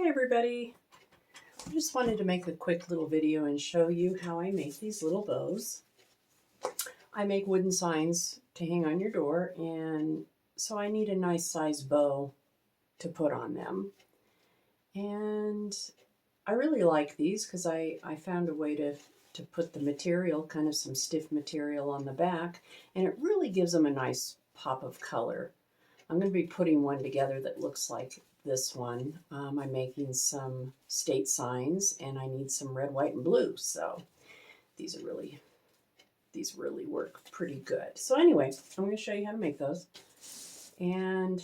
Hi everybody. I just wanted to make a quick little video and show you how I make these little bows. I make wooden signs to hang on your door, and so I need a nice size bow to put on them. And I really like these because I found a way to put the material, kind of some stiff material on the back, and it really gives them a nice pop of color. I'm going to be putting one together that looks like this one. I'm making some state signs, and I need some red, white, and blue. So these really work pretty good. So anyway, I'm going to show you how to make those. And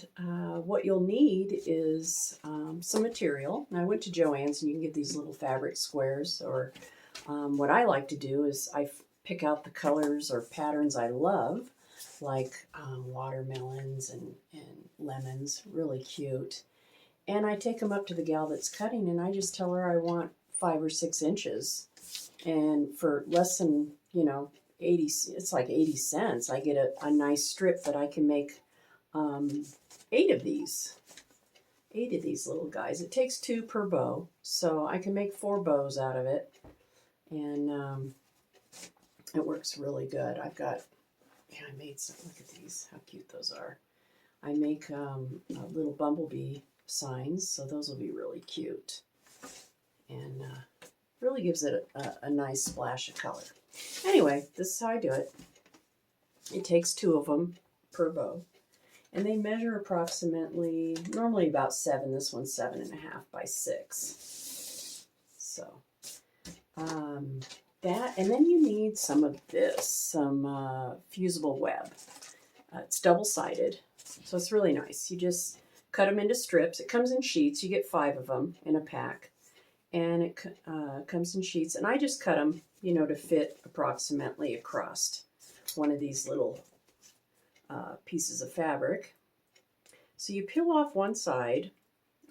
what you'll need is some material. Now, I went to Joann's, and you can get these little fabric squares. Or what I like to do is I pick out the colors or patterns I love, like watermelons and lemons, really cute. And I take them up to the gal that's cutting, and I just tell her I want 5 or 6 inches. And for less than, 80, it's like 80 cents, I get a nice strip that I can make 8 of these. 8 of these little guys. It takes 2 per bow, so I can make 4 bows out of it. And it works really good. I made some, look at these, how cute those are. I make little bumblebee signs, so those will be really cute. And really gives it a nice splash of color. Anyway, this is how I do it. It takes 2 of them per bow. And they measure approximately, normally about 7. This one's 7.5 by 6. So, that, and then you need some of this, some fusible web. It's double-sided, so it's really nice. You just cut them into strips. It comes in sheets. You get 5 of them in a pack. And it comes in sheets. And I just cut them, to fit approximately across one of these little pieces of fabric. So you peel off one side.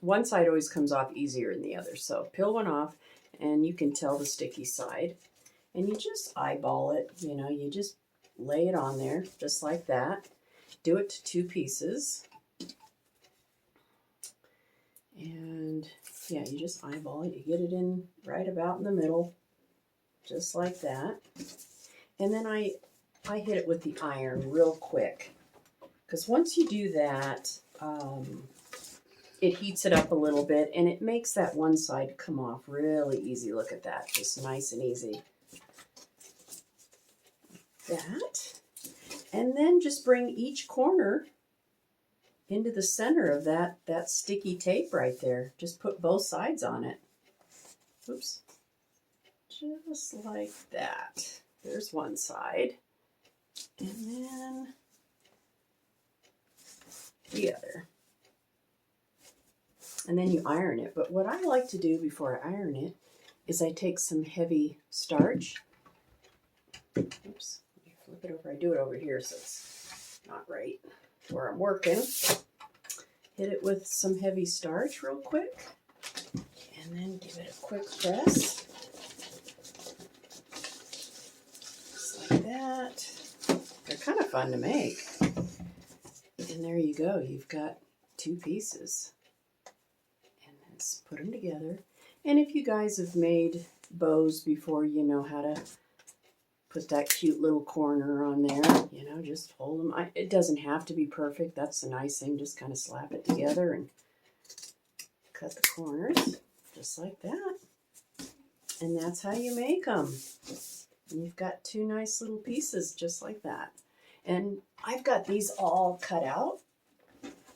One side always comes off easier than the other. So peel one off, and you can tell the sticky side. And you just eyeball it. You just lay it on there just like that. Do it to 2 pieces. And yeah, you just eyeball it. You get it in right about in the middle, just like that. And then I hit it with the iron real quick, because once you do that, it heats it up a little bit, and it makes that one side come off really easy. Look at that, just nice and easy. That, and then just bring each corner into the center of that sticky tape right there. Just put both sides on it. Oops. Just like that. There's one side. And then the other. And then you iron it. But what I like to do before I iron it is I take some heavy starch. Oops. Let me flip it over. I do it over here so it's not right where I'm working. Hit it with some heavy starch real quick, and then give it a quick press, just like that. They're kind of fun to make. And there you go. You've got 2 pieces. And then put them together. And if you guys have made bows before, you know how to put that cute little corner on there, just hold them. It doesn't have to be perfect. That's the nice thing. Just kind of slap it together and cut the corners just like that. And that's how you make them. And you've got 2 nice little pieces just like that. And I've got these all cut out,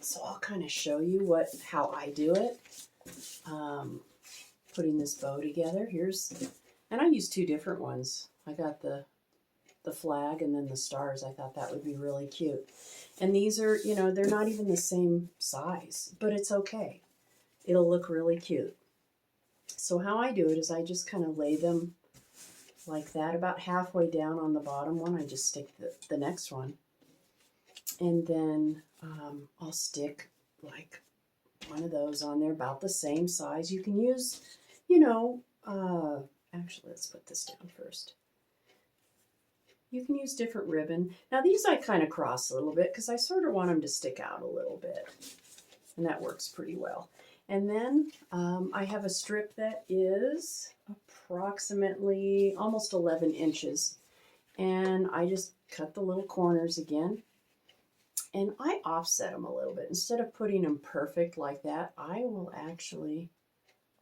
so I'll kind of show you how I do it. Putting this bow together. And I use 2 different ones. I got the flag and then the stars. I thought that would be really cute. And these are, they're not even the same size, but it's okay. It'll look really cute. So how I do it is I just kind of lay them like that. About halfway down on the bottom one, I just stick the next one. And then I'll stick like one of those on there about the same size. You can use, actually, let's put this down first. You can use different ribbon. Now these I kind of cross a little bit because I sort of want them to stick out a little bit. And that works pretty well. And then I have a strip that is approximately almost 11 inches. And I just cut the little corners again. And I offset them a little bit. Instead of putting them perfect like that, I will actually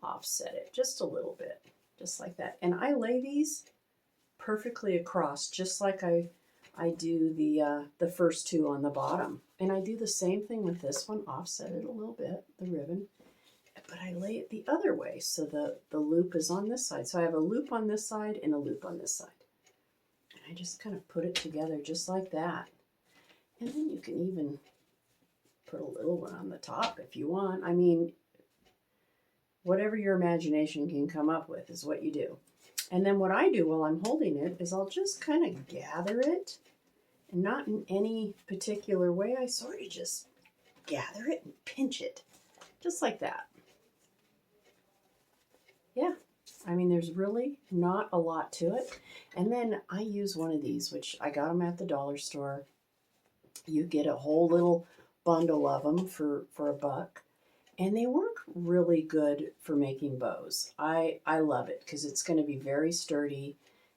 offset it just a little bit, just like that. And I lay these perfectly across, just like I do the first two on the bottom. And I do the same thing with this one, offset it a little bit, the ribbon, but I lay it the other way, so the loop is on this side. So I have a loop on this side and a loop on this side. And I just kind of put it together just like that. And then you can even put a little one on the top if you want. I mean, whatever your imagination can come up with is what you do. And then what I do while I'm holding it is I'll just kind of gather it, and not in any particular way. I sort of just gather it and pinch it, just like that. Yeah, I mean, there's really not a lot to it. And then I use one of these, which I got them at the dollar store. You get a whole little bundle of them for $1. And they work really good for making bows. I love it because it's going to be very sturdy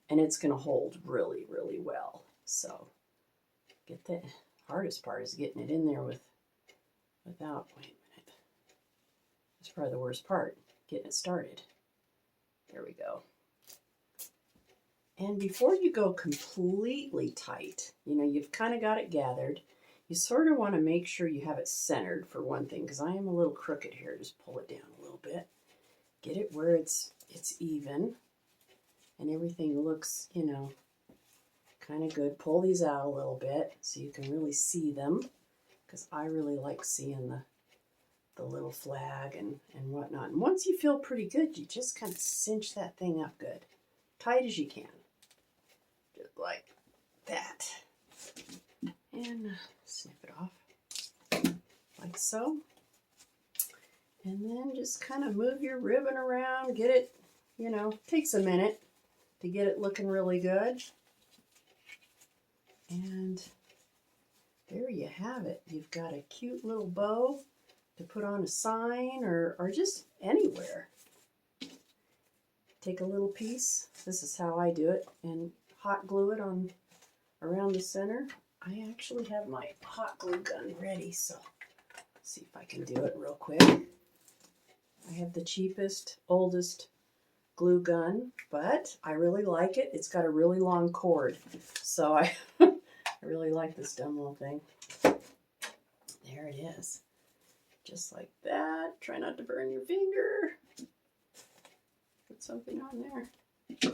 and it's going to hold really, really well. So get the hardest part is getting it in there without, wait a minute. That's probably the worst part, getting it started. There we go. And before you go completely tight, you know, you've kind of got it gathered. You sort of want to make sure you have it centered for one thing, because I am a little crooked here. Just pull it down a little bit. Get it where it's even and everything looks, you know, kind of good. Pull these out a little bit so you can really see them, because I really like seeing the little flag and whatnot. And once you feel pretty good, you just kind of cinch that thing up good. Tight as you can. Just like that. And snip it off like so. And then just kind of move your ribbon around, get it, you know, takes a minute to get it looking really good. And there you have it. You've got a cute little bow to put on a sign or just anywhere. Take a little piece. This is how I do it, and hot glue it on around the center. I actually have my hot glue gun ready, so let's see if I can do it real quick. I have the cheapest, oldest glue gun, but I really like it. It's got a really long cord, so I really like this dumb little thing. There it is. Just like that. Try not to burn your finger. Put something on there.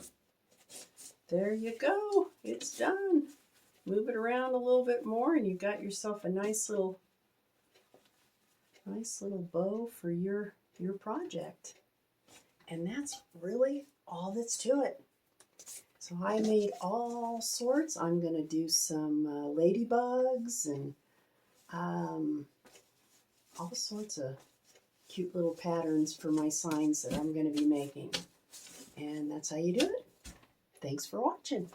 There you go. It's done. Move it around a little bit more and you've got yourself a nice little bow for your project. And that's really all that's to it. So I made all sorts. I'm going to do some ladybugs and all sorts of cute little patterns for my signs that I'm going to be making. And that's how you do it. Thanks for watching.